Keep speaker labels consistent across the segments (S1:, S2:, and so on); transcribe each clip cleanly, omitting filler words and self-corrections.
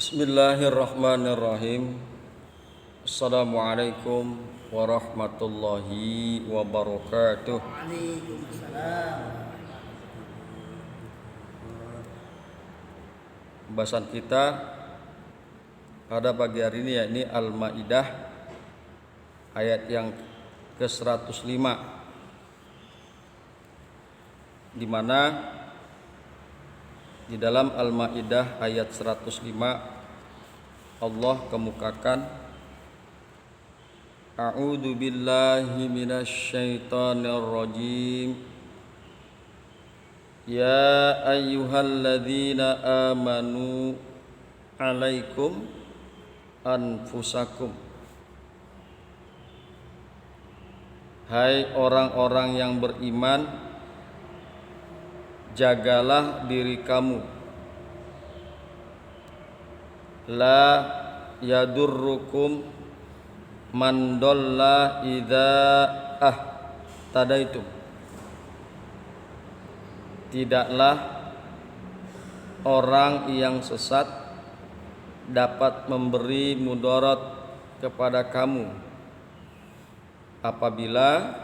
S1: Bismillahirrahmanirrahim. Assalamualaikum warahmatullahi wabarakatuh.
S2: Waalaikumsalam.
S1: Pembahasan kita pada pagi hari ini yakni Al-Maidah ayat yang ke-105, di mana di dalam Al-Maidah ayat 105 Allah kemukakan A'udzu billahi minasyaitonir rajim. Ya ayyuhalladzina amanu alaikum anfusakum. Hai orang-orang yang beriman, jagalah diri kamu. La yadurrukum man dhalla idza tadaitum. Tidaklah orang yang sesat dapat memberi mudarat kepada kamu apabila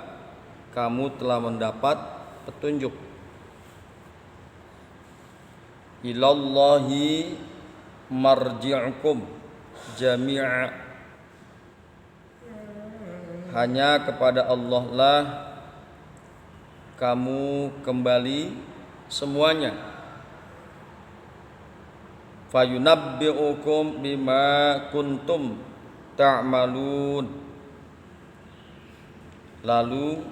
S1: kamu telah mendapat petunjuk. Ilallahi marji'ukum jami'a. Hanya kepada Allah lah kamu kembali semuanya. Fayunabbi'ukum bima kuntum ta'malun. Lalu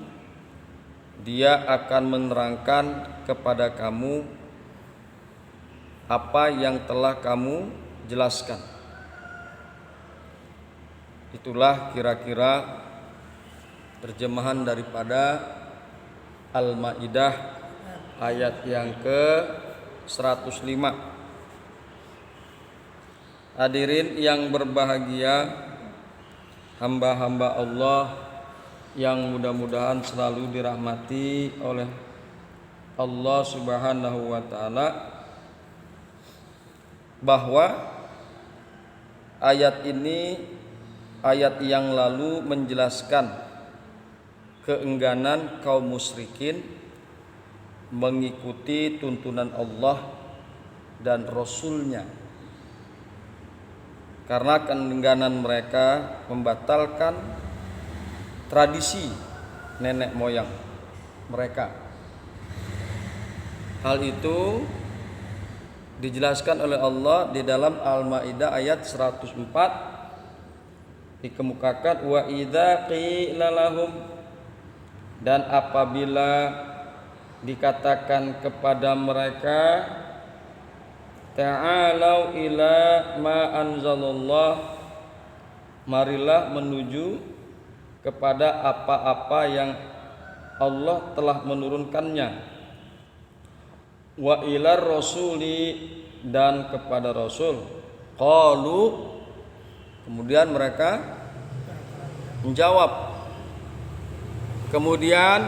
S1: dia akan menerangkan kepada kamu apa yang telah kamu jelaskan. Itulah kira-kira terjemahan daripada Al-Maidah ayat yang ke-105. Hadirin yang berbahagia, hamba-hamba Allah yang mudah-mudahan selalu dirahmati oleh Allah Subhanahu wa taala, bahwa ayat ini, ayat yang lalu menjelaskan keengganan kaum musyrikin mengikuti tuntunan Allah dan Rasul-Nya, karena keengganan mereka membatalkan tradisi nenek moyang mereka. Hal itu dijelaskan oleh Allah di dalam Al-Maidah ayat 104, dikemukakan wa idza qila lahum, dan apabila dikatakan kepada mereka ta'alau ila ma anzalallah, marilah menuju kepada apa-apa yang Allah telah menurunkannya, wa ilar rasuli, dan kepada Rasul. Qalu, kemudian mereka menjawab, kemudian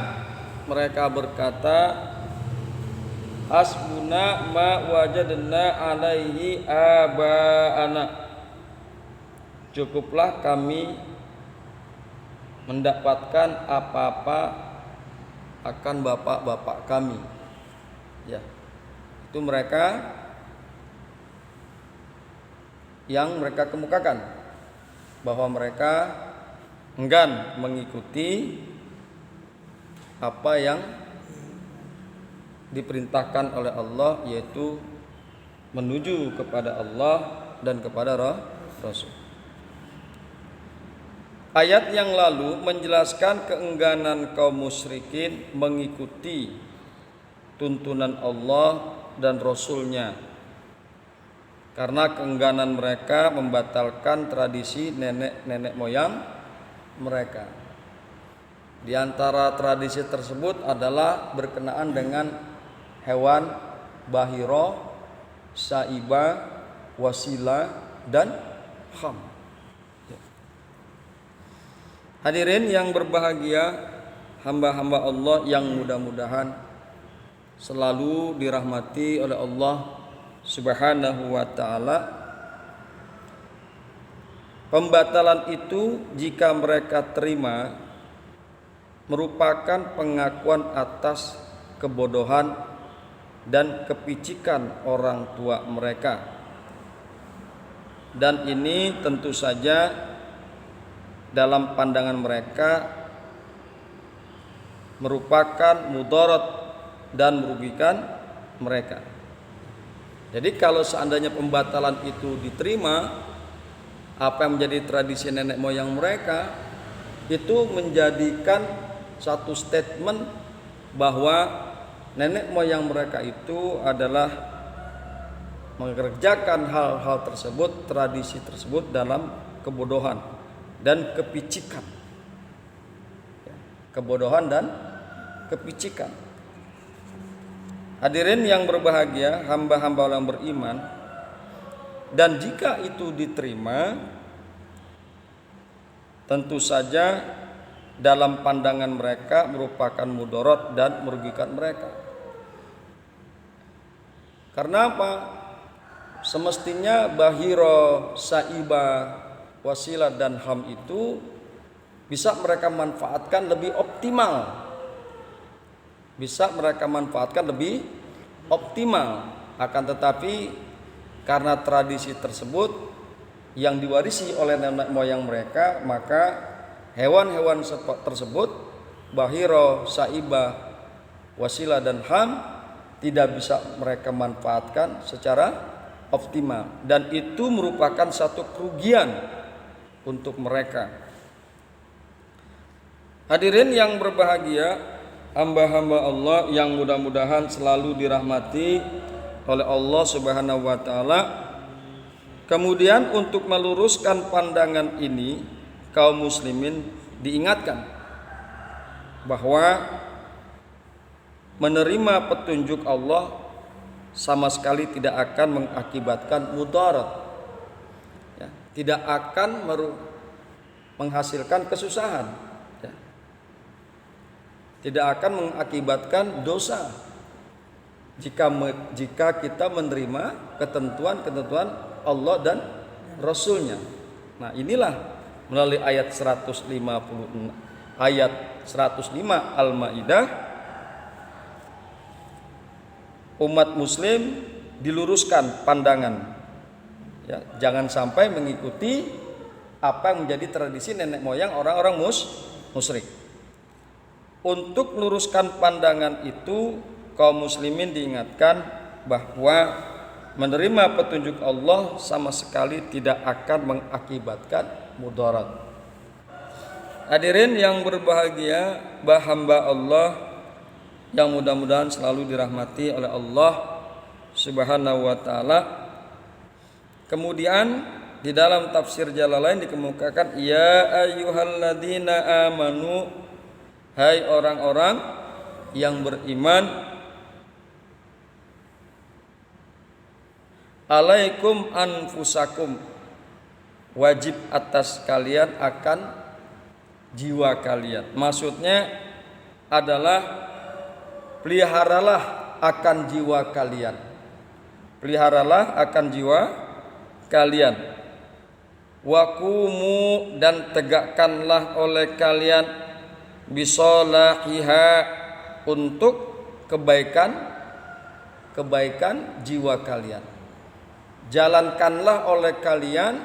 S1: mereka berkata, hasbuna ma wajadna alaihi abaana, cukuplah kami mendapatkan apa-apa akan bapak-bapak kami. Ya, itu mereka yang mereka kemukakan, bahwa mereka enggan mengikuti apa yang diperintahkan oleh Allah, yaitu menuju kepada Allah dan kepada Rasul. Ayat yang lalu menjelaskan keengganan kaum musyrikin mengikuti tuntunan Allah dan Rasul-Nya, karena keengganan mereka membatalkan tradisi nenek moyang mereka. Di antara tradisi tersebut adalah berkenaan dengan hewan bahiro, saiba, wasila, dan kham. Hadirin yang berbahagia, hamba-hamba Allah yang mudah-mudahan selalu dirahmati oleh Allah Subhanahu wa taala, Pembatalan itu jika mereka terima merupakan pengakuan atas kebodohan dan kepicikan orang tua mereka. Dan ini tentu saja dalam pandangan mereka merupakan mudarat dan merugikan mereka. Jadi kalau seandainya pembatalan itu diterima, apa yang menjadi tradisi nenek moyang mereka itu menjadikan satu statement bahwa nenek moyang mereka itu adalah mengerjakan hal-hal tersebut, tradisi tersebut dalam kebodohan dan kepicikan. Kebodohan dan kepicikan. Hadirin yang berbahagia, hamba-hamba yang beriman, dan jika itu diterima, tentu saja dalam pandangan mereka merupakan mudarat dan merugikan mereka. Karena apa? Semestinya bahiro, saibah, wasilah dan ham itu bisa mereka manfaatkan lebih optimal. Bisa mereka manfaatkan lebih optimal. Akan tetapi karena tradisi tersebut yang diwarisi oleh nenek moyang mereka, maka hewan-hewan tersebut bahiro, saibah, wasilah dan ham tidak bisa mereka manfaatkan secara optimal, dan itu merupakan satu kerugian untuk mereka. Hadirin yang berbahagia, hamba-hamba Allah yang mudah-mudahan selalu dirahmati oleh Allah Subhanahu wa taala. Kemudian untuk meluruskan pandangan ini, kaum muslimin diingatkan bahwa menerima petunjuk Allah sama sekali tidak akan mengakibatkan mudarat, ya, tidak akan menghasilkan kesusahan, ya, tidak akan mengakibatkan dosa jika kita menerima ketentuan-ketentuan Allah dan Rasulnya. Nah, inilah melalui ayat 105 Al-Maidah, umat muslim diluruskan pandangan, ya, jangan sampai mengikuti apa yang menjadi tradisi nenek moyang orang-orang musyrik. Untuk meluruskan pandangan itu, kaum muslimin diingatkan bahwa menerima petunjuk Allah sama sekali tidak akan mengakibatkan mudarat. Hadirin yang berbahagia, hamba Allah yang mudah-mudahan selalu dirahmati oleh Allah Subhanahu wa taala. Kemudian di dalam tafsir Jalalain dikemukakan, ya ayyuhalladzina amanu, hai orang-orang yang beriman, alaikum anfusakum, wajib atas kalian akan jiwa kalian. Maksudnya adalah peliharalah akan jiwa kalian. Peliharalah akan jiwa kalian. Waqumu, dan tegakkanlah oleh kalian, bisolahiha, untuk kebaikan jiwa kalian. Jalankanlah oleh kalian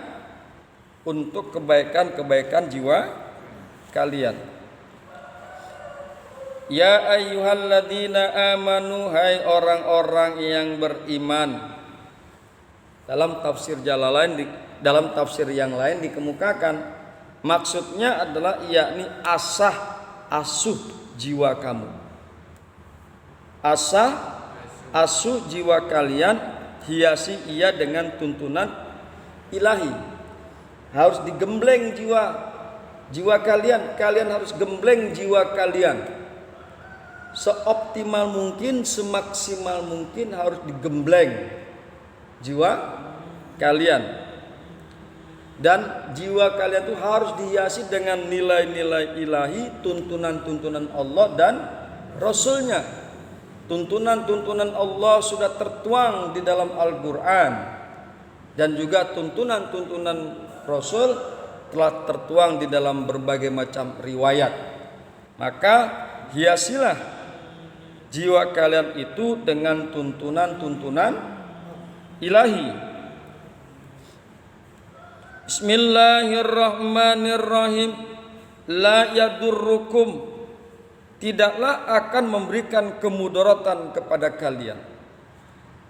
S1: untuk kebaikan jiwa kalian. Ya ayyuhalladzina amanu, hai orang-orang yang beriman. Dalam tafsir Jalalain, dalam tafsir yang lain dikemukakan, maksudnya adalah yakni asuh jiwa kamu. Asuh jiwa kalian, hiasi ia dengan tuntunan ilahi. Harus digembleng jiwa kalian. Kalian harus gembleng jiwa kalian. Seoptimal mungkin, semaksimal mungkin harus digembleng jiwa kalian. Dan jiwa kalian itu harus dihiasi dengan nilai-nilai ilahi, tuntunan-tuntunan Allah dan Rasulnya. Tuntunan-tuntunan Allah sudah tertuang di dalam Al-Quran, dan juga tuntunan-tuntunan Rasul telah tertuang di dalam berbagai macam riwayat. Maka hiasilah jiwa kalian itu dengan tuntunan-tuntunan ilahi. Bismillahirrahmanirrahim. La yadurrukum, tidaklah akan memberikan kemudaratan kepada kalian,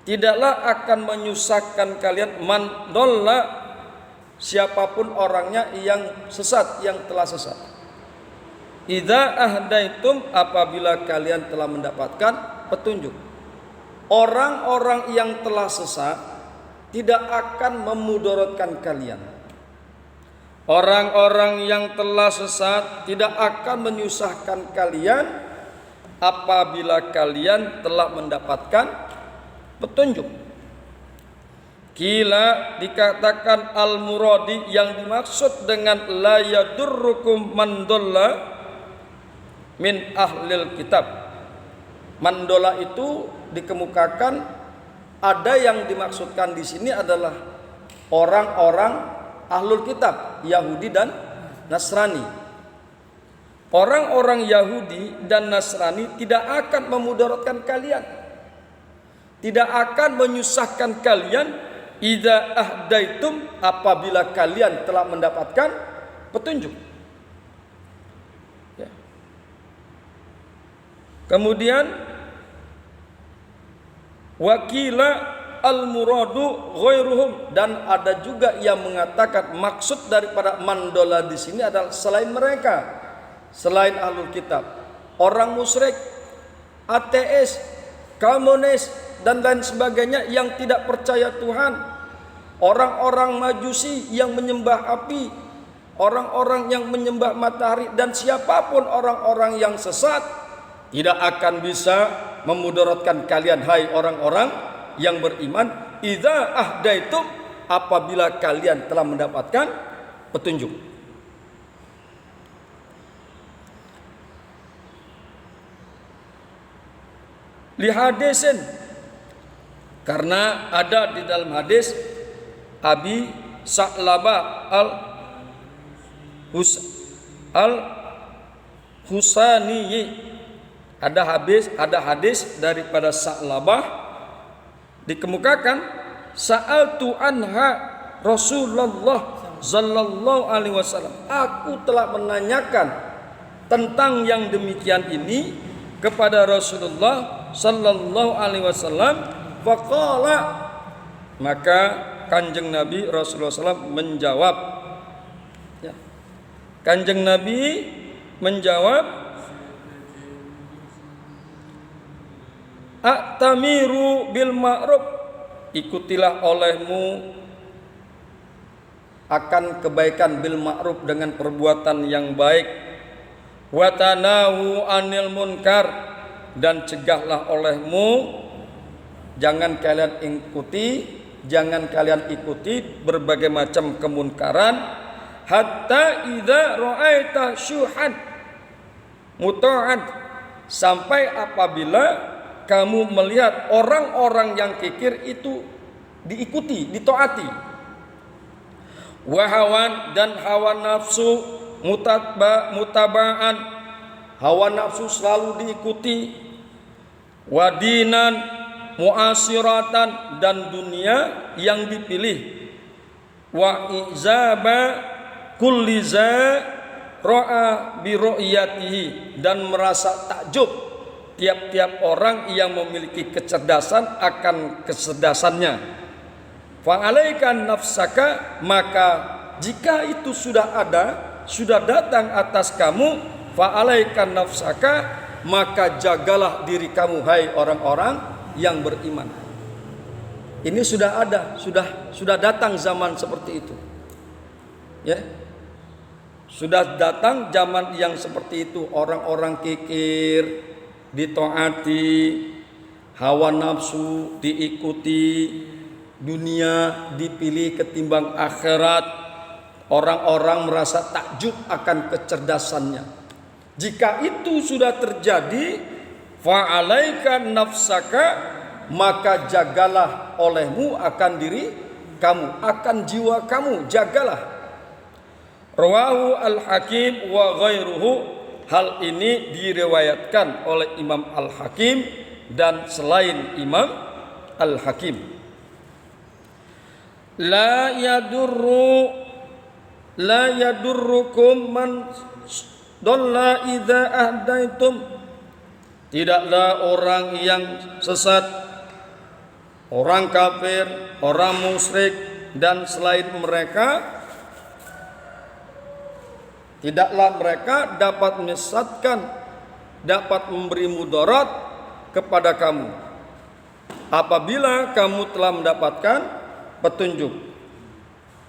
S1: tidaklah akan menyusahkan kalian, man dolla, siapapun orangnya yang sesat, yang telah sesat. Idza ahdaitum, apabila kalian telah mendapatkan petunjuk. Orang-orang yang telah sesat tidak akan memudaratkan kalian. Orang-orang yang telah sesat tidak akan menyusahkan kalian apabila kalian telah mendapatkan petunjuk. Kila dikatakan al-muradi, yang dimaksud dengan la yadurrukum man dolla min ahlil kitab. Mandola itu dikemukakan, ada yang dimaksudkan di sini adalah orang-orang ahlul kitab, Yahudi dan Nasrani. Orang-orang Yahudi dan Nasrani tidak akan memudaratkan kalian, tidak akan menyusahkan kalian. Idza ahdaitum, apabila kalian telah mendapatkan petunjuk. Ya. Kemudian wakila al-muradu ghairuhum, dan ada juga yang mengatakan maksud daripada mandola di sini adalah selain mereka, selain ahlul kitab, orang musyrik, ateis, komunis dan lain sebagainya yang tidak percaya Tuhan, orang-orang majusi yang menyembah api, orang-orang yang menyembah matahari, dan siapapun orang-orang yang sesat tidak akan bisa memudaratkan kalian, hai orang-orang yang beriman. Idza ahdaitum, apabila kalian telah mendapatkan petunjuk. Li hadisin, karena ada di dalam hadis Abi Sa'labah al-Husani, ada hadis daripada Sa'labah, dikemukakan sa'altu anha Rasulullah sallallahu alaihi wasallam, aku telah menanyakan tentang yang demikian ini kepada Rasulullah sallallahu alaihi wasallam. Faqala, maka Kanjeng Nabi Rasulullah SAW menjawab, ya. Kanjeng Nabi menjawab, A'tamiru bil ma'ruf, ikutilah olehmu akan kebaikan, bil ma'ruf, dengan perbuatan yang baik, wa tanahu anil munkar, dan cegahlah olehmu, jangan kalian ikuti berbagai macam kemunkaran. Hatta idza ra'aita syuhan muta'an, sampai apabila kamu melihat orang-orang yang kikir itu diikuti, ditaati. Wahawan, dan hawa nafsu, mutabaan, hawa nafsu selalu diikuti. Wadinan, muasiratan, dan dunia yang dipilih. Wa izaba kulli za ra'a bi ru'yatihi, dan merasa takjub tiap-tiap orang yang memiliki kecerdasan akan kecerdasannya. Fa'alaikan nafsaka, maka jika itu sudah ada, sudah datang atas kamu, fa'alaikan nafsaka, maka jagalah diri kamu, hai orang-orang yang beriman. Ini sudah ada, sudah datang zaman seperti itu. Ya. Sudah datang zaman yang seperti itu, orang-orang kikir ditaati, hawa nafsu diikuti, dunia dipilih ketimbang akhirat. Orang-orang merasa takjub akan kecerdasannya. Jika itu sudah terjadi, fa'alaika nafsaka, maka jagalah olehmu akan diri kamu, akan jiwa kamu, jagalah. Rawahu Al-Hakim wa ghairuhu. Hal ini diriwayatkan oleh Imam Al-Hakim dan selain Imam Al-Hakim. La yadurrukum man dhalla idza ahdaitum. Tidaklah orang yang sesat, orang kafir, orang musyrik dan selain mereka, tidaklah mereka dapat menyesatkan, dapat memberi mudarat kepada kamu apabila kamu telah mendapatkan petunjuk.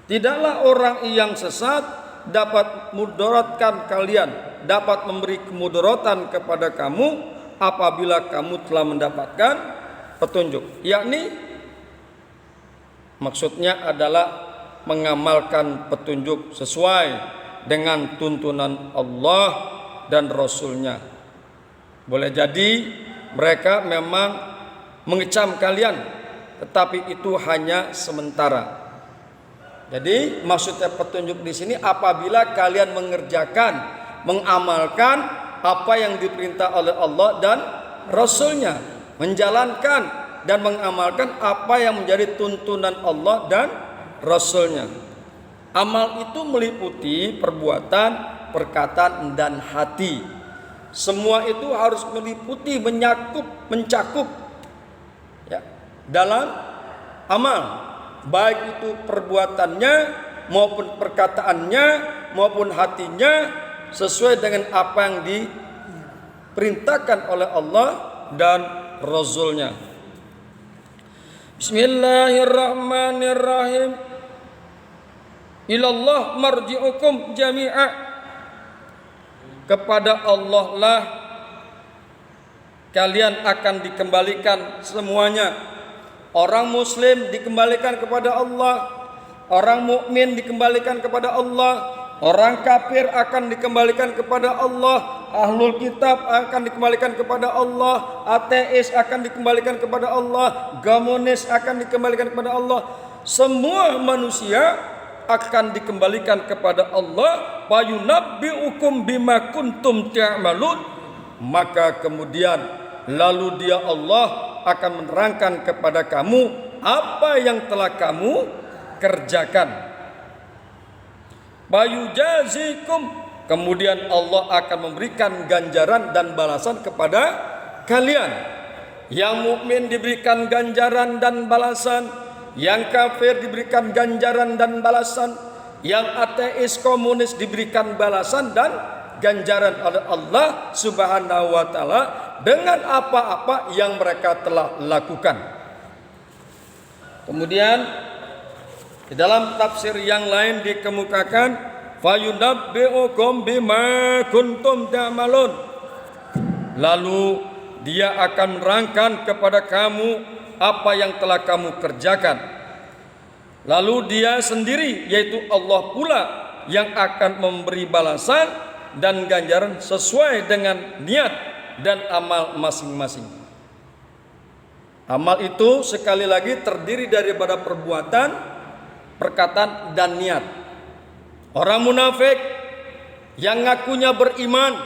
S1: Tidaklah orang yang sesat dapat mudaratkan kalian, dapat memberi kemudaratan kepada kamu apabila kamu telah mendapatkan petunjuk. Yakni maksudnya adalah mengamalkan petunjuk sesuai dengan tuntunan Allah dan Rasulnya. Boleh jadi mereka memang mengecam kalian, tetapi itu hanya sementara. Jadi maksudnya petunjuk di sini apabila kalian mengerjakan, mengamalkan apa yang diperintah oleh Allah dan Rasulnya, menjalankan dan mengamalkan apa yang menjadi tuntunan Allah dan Rasulnya. Amal itu meliputi perbuatan, perkataan, dan hati. Semua itu harus meliputi, mencakup ya, dalam amal. Baik itu perbuatannya, maupun perkataannya, maupun hatinya, sesuai dengan apa yang diperintahkan oleh Allah dan Rasulnya. Bismillahirrahmanirrahim. Ilallah marji'ukum jami'a. Kepada Allah lah kalian akan dikembalikan semuanya. Orang muslim dikembalikan kepada Allah, orang mukmin dikembalikan kepada Allah, orang kafir akan dikembalikan kepada Allah, ahlul kitab akan dikembalikan kepada Allah, ateis akan dikembalikan kepada Allah, komunis akan dikembalikan kepada Allah. Semua manusia akan dikembalikan kepada Allah. Fayunabbi'ukum bima kuntum ta'malun. Maka kemudian lalu dia Allah akan menerangkan kepada kamu apa yang telah kamu kerjakan. Bayujazikum. Kemudian Allah akan memberikan ganjaran dan balasan kepada kalian. Yang mukmin diberikan ganjaran dan balasan, yang kafir diberikan ganjaran dan balasan, yang ateis komunis diberikan balasan dan ganjaran oleh Allah Subhanahu wa taala dengan apa-apa yang mereka telah lakukan. Kemudian di dalam tafsir yang lain dikemukakan fayunabbi'ukum bima kuntum ta'malun. Lalu dia akan menerangkan kepada kamu apa yang telah kamu kerjakan. Lalu dia sendiri, yaitu Allah pula yang akan memberi balasan dan ganjaran sesuai dengan niat dan amal masing-masing. Amal itu sekali lagi terdiri daripada perbuatan, perkataan, dan niat. Orang munafik yang ngakunya beriman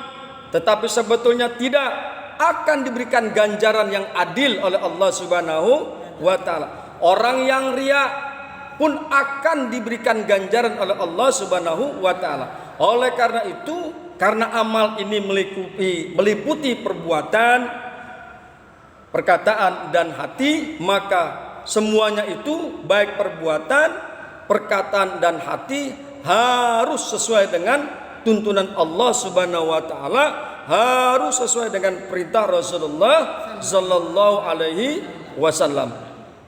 S1: tetapi sebetulnya tidak, akan diberikan ganjaran yang adil oleh Allah Subhanahu wa taala. Orang yang riya pun akan diberikan ganjaran oleh Allah Subhanahu wa taala. Oleh karena itu, karena amal ini meliputi perbuatan, perkataan, dan hati, maka semuanya itu baik perbuatan, perkataan, dan hati harus sesuai dengan tuntunan Allah Subhanahu wa taala, harus sesuai dengan perintah Rasulullah sallallahu alaihi wasallam.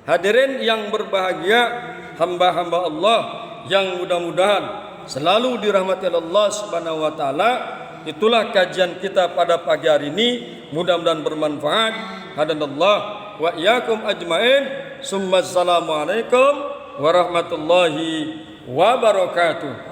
S1: Hadirin yang berbahagia, hamba-hamba Allah yang mudah-mudahan selalu dirahmati Allah Subhanahu wa taala. Itulah kajian kita pada pagi hari ini, mudah-mudahan bermanfaat. Hadanallah wa iyyakum ajmain. Assalamualaikum warahmatullahi wabarakatuh.